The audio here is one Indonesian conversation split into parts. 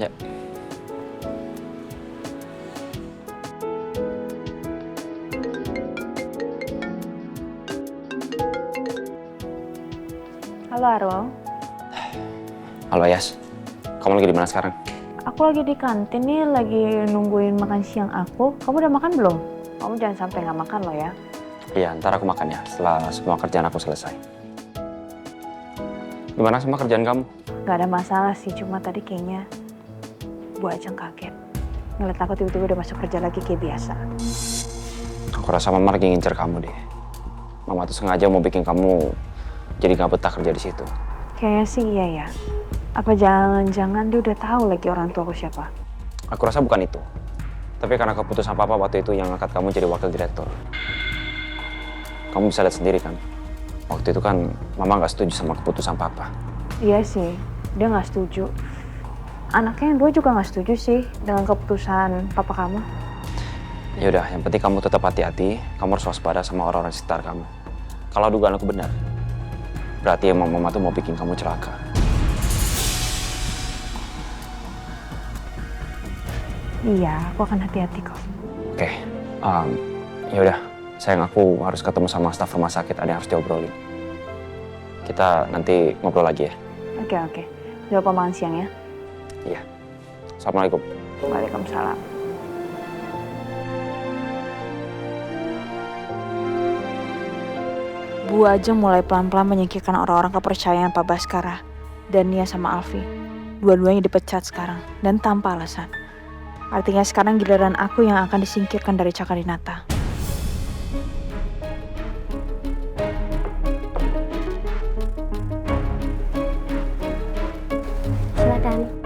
Ya. Halo Arul, Halo Yas, kamu lagi di mana sekarang? aku lagi di kantin nih, lagi nungguin makan siang aku. Kamu udah makan belum? Kamu jangan sampai nggak makan loh ya. Iya, ntar aku makan ya, setelah semua kerjaan aku selesai. Gimana sama kerjaan kamu? Gak ada masalah sih, cuma tadi kayaknya Bu Ajeng kaget. Ngeliat aku tiba-tiba udah masuk kerja lagi kayak biasa. Aku rasa Mama lagi ngincer kamu deh. Mama tuh sengaja mau bikin kamu jadi gak betah kerja di situ. Kayaknya sih iya ya. Apa jangan-jangan dia udah tahu lagi orang tua aku siapa? Aku rasa bukan itu. Tapi karena keputusan Papa waktu itu yang angkat kamu jadi wakil direktur. Kamu bisa lihat sendiri kan? Waktu itu kan Mama gak setuju sama keputusan Papa. Iya sih, dia nggak setuju. Anaknya yang dua juga nggak setuju sih dengan keputusan papa kamu. Ya udah, yang penting kamu tetap hati-hati. Kamu harus waspada sama orang-orang sekitar kamu. Kalau dugaan aku benar, berarti emang Mama tuh mau bikin kamu celaka. Iya, aku akan hati-hati kok. Oke, ya udah. Sayang, aku harus ketemu sama staf rumah sakit. Ada yang harus diobrolin. Kita nanti ngobrol lagi ya. Oke. Jangan lupa makan siang ya. Iya. Assalamualaikum. Waalaikumsalam. Bu Ajeng mulai pelan-pelan menyingkirkan orang-orang kepercayaan Pak Baskara dan Nia sama Alfi. Dua-duanya dipecat sekarang dan tanpa alasan. Artinya sekarang giliran aku yang akan disingkirkan dari Cakradinata. Silakan.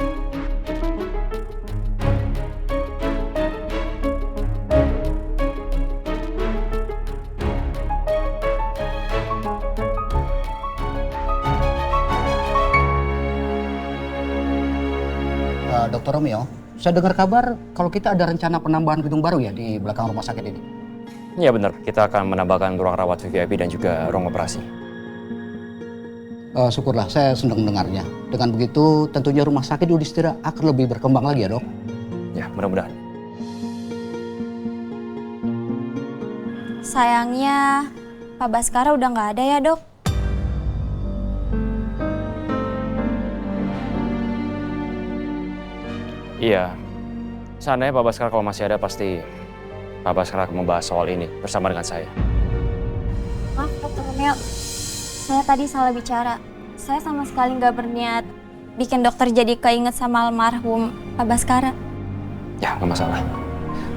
Dr. Romeo, saya dengar kabar kalau kita ada rencana penambahan gedung baru ya di belakang rumah sakit ini. Iya benar, kita akan menambahkan ruang rawat VIP dan juga ruang operasi. Syukurlah, saya senang mendengarnya. Dengan begitu, tentunya rumah sakit Yudhistira akan lebih berkembang lagi ya dok? Ya, mudah-mudahan. Sayangnya Pak Baskara udah nggak ada ya dok. Iya, seandainya Pak Baskara kalau masih ada pasti Pak Baskara akan membahas soal ini bersama dengan saya. Maaf Dr. Romeo, saya tadi salah bicara. Saya sama sekali nggak berniat bikin dokter jadi keinget sama almarhum Pak Baskara. Ya, nggak masalah.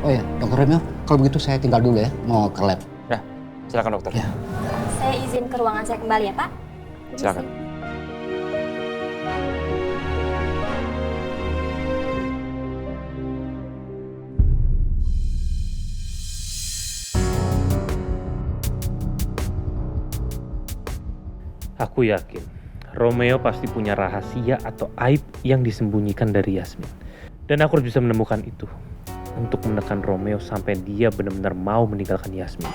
Oh ya, Dr. Romeo, kalau begitu saya tinggal dulu ya, mau ke lab. Ya, silakan dokter. Ya. Saya izin ke ruangan saya kembali ya Pak. Silakan. Aku yakin Romeo pasti punya rahasia atau aib yang disembunyikan dari Yasmin. Dan aku harus bisa menemukan itu untuk menekan Romeo sampai dia benar-benar mau meninggalkan Yasmin.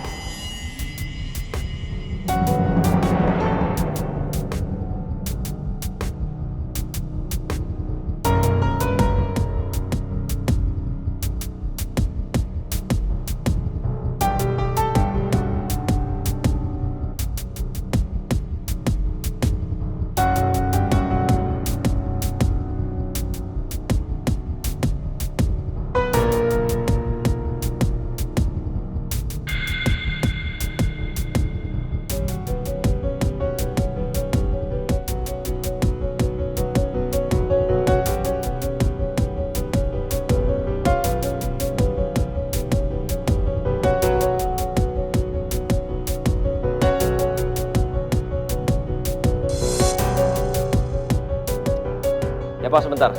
Ya Pak, sebentar.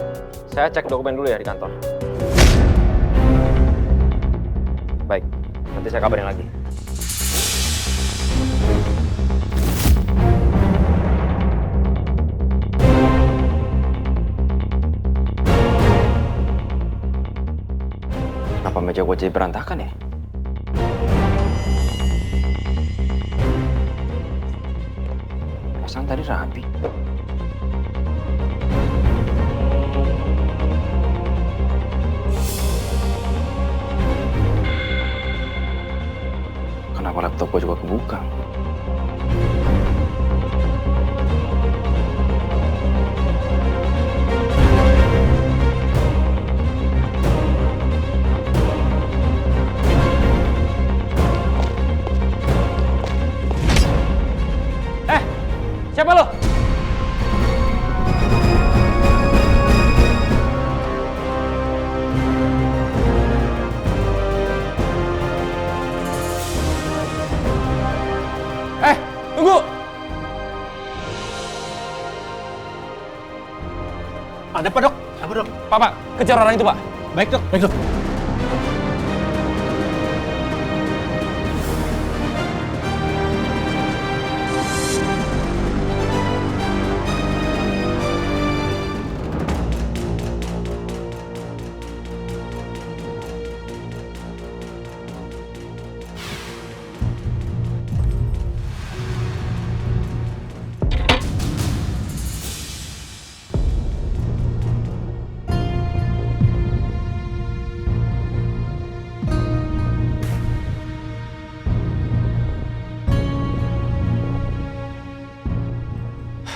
Saya cek dokumen dulu ya di kantor. Baik, nanti saya kabarin lagi. Kenapa meja gue jadi berantakan ya? Perasaan tadi rapi. aku juga kebuka. Siapa lo? Tunggu! Ada apa, Dok? Apa, Dok? Pak, kejar orang itu, Pak. Baik, Dok. Baik, Dok.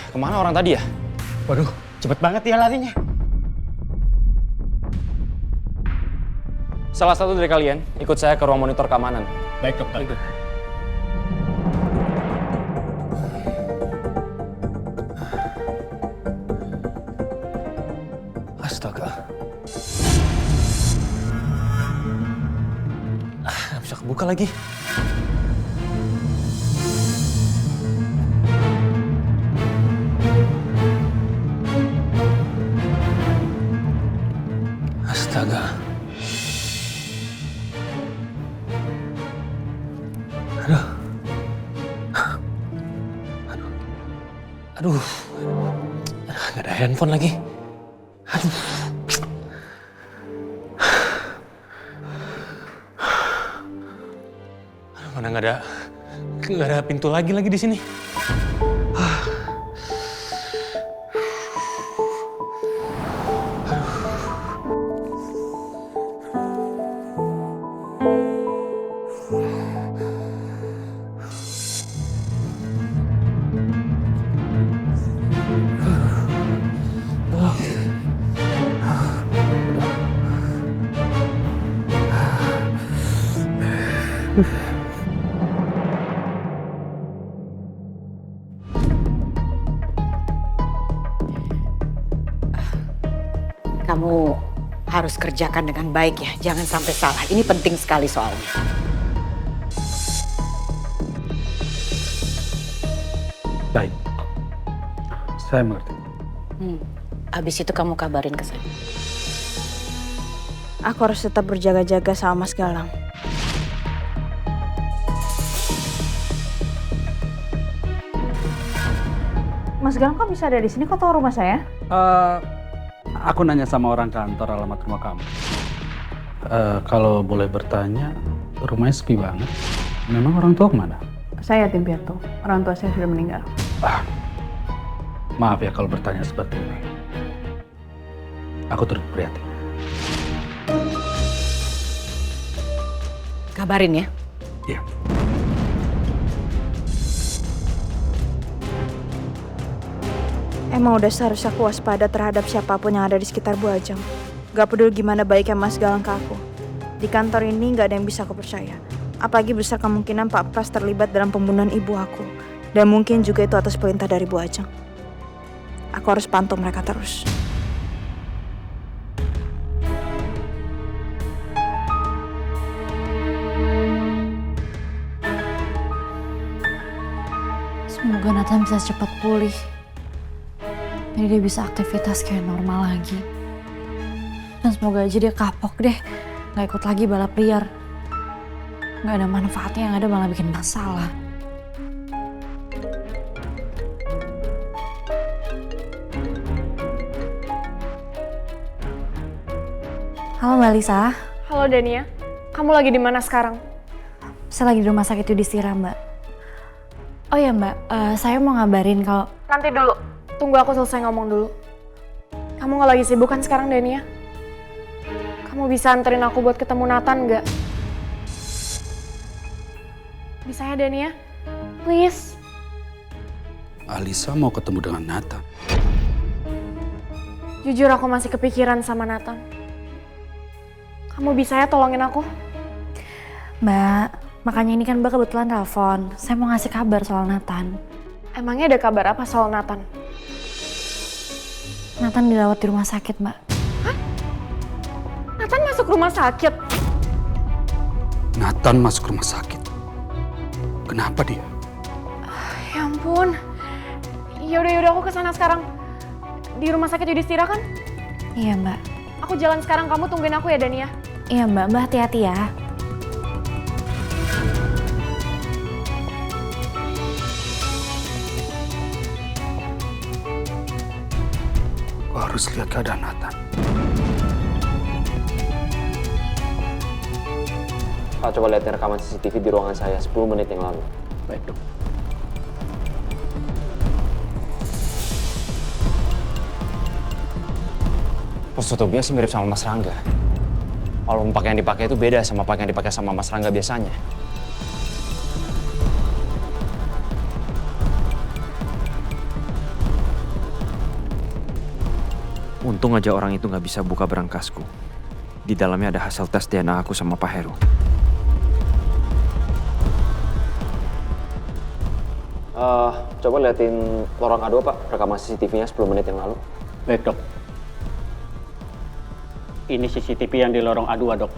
Kemana orang tadi ya? Waduh, cepet banget ya larinya. Salah satu dari kalian ikut saya ke ruang monitor keamanan. Baik, Dok. Baik, Dok. Astaga. Nggak bisa kebuka lagi. Astaga. Aduh. Aduh. Nggak ada handphone lagi. Aduh. Mana nggak ada pintu lagi di sini. Kamu harus kerjakan dengan baik ya, jangan sampai salah. Ini penting sekali soalnya. Baik, saya mengerti. Abis itu kamu kabarin ke saya. Aku harus tetap berjaga-jaga sama Mas Galang. Mas Galang kok bisa ada di sini? Kok tahu rumah saya? Aku nanya sama orang kantor alamat rumah kamu. Kalau boleh bertanya, rumahnya sepi banget. Memang orang tua kemana? Saya yatim piatu. Orang tua saya sudah meninggal. Maaf ya kalau bertanya seperti ini. Aku turut prihatin. Kabarin ya. Iya. Emang udah seharusnya aku waspada terhadap siapapun yang ada di sekitar Bu Ajeng. Gak peduli gimana baiknya Mas Galang ke aku. Di kantor ini gak ada yang bisa aku percaya. Apalagi besar kemungkinan Pak Pras terlibat dalam pembunuhan ibu aku. Dan mungkin juga itu atas perintah dari Bu Ajeng. Aku harus pantau mereka terus. Semoga Nathan bisa cepat pulih. Jadi dia bisa aktivitas kayak normal lagi. Dan semoga aja dia kapok deh. Gak ikut lagi balap liar. Gak ada manfaatnya, yang ada malah bikin masalah. Halo Mbak Lisa. Halo Dania, kamu lagi di mana sekarang? Saya lagi di rumah sakit Yudhistira, Mbak. Oh ya Mbak, saya mau ngabarin kalau... Nanti dulu, tunggu aku selesai ngomong dulu. Kamu gak lagi sibuk kan sekarang Dania? Kamu bisa anterin aku buat ketemu Nathan gak? Bisa ya Dania? Please. Alisa mau ketemu dengan Nathan. Jujur aku masih kepikiran sama Nathan. Kamu bisa ya tolongin aku? Mbak, makanya ini kan Mbak kebetulan telepon. Saya mau ngasih kabar soal Nathan. Emangnya ada kabar apa soal Nathan? Nathan dirawat di rumah sakit, Mbak. Nathan masuk rumah sakit? Nathan masuk rumah sakit. Kenapa dia? Ya ampun. Yaudah aku kesana sekarang. Di rumah sakit Yudhistira kan? Iya, Mbak. Aku jalan sekarang, kamu tungguin aku ya Dania. Iya, Mbak. Mbak hati-hati ya. Gua harus lihat keadaan Nathan. Pak, coba lihat rekaman CCTV di ruangan saya 10 menit yang lalu. Baik, Dok. Pos tutupnya sih mirip sama Mas Rangga. Walaupun pakaian yang dipakai itu beda sama pakaian yang dipakai sama Mas Rangga biasanya. Untung aja orang itu nggak bisa buka berangkasku. Di dalamnya ada hasil tes DNA aku sama Pak Heru. Coba liatin lorong A2, Pak. Rekaman CCTV-nya 10 menit yang lalu. Baik, Dok. Ini CCTV yang di lorong A2, Dok.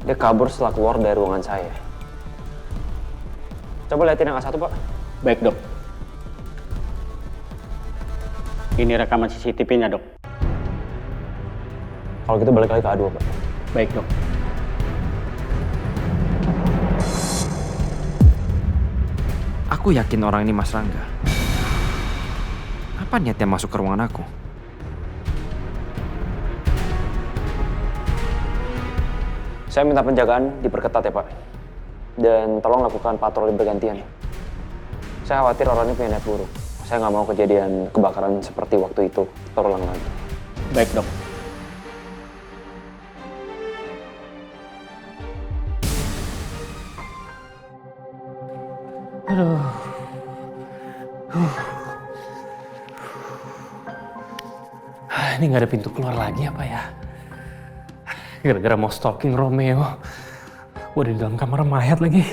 Dia kabur setelah keluar dari ruangan saya. Coba liatin yang A1, Pak. Baik, Dok. Ini rekaman CCTV-nya, Dok. Kalau gitu balik lagi ke A2, Pak. Baik, Dok. Aku yakin orang ini Mas Rangga. Apa niatnya masuk ke ruangan aku? Saya minta penjagaan diperketat ya, Pak. Dan tolong lakukan patroli bergantian. Saya khawatir orang ini punya niat buruk. Saya nggak mau kejadian kebakaran seperti waktu itu terulang lagi. Baik, Dok. Aduh. Ini nggak ada pintu keluar lagi apa ya? Gara-gara mau stalking Romeo. Gue di dalam kamar mayat lagi.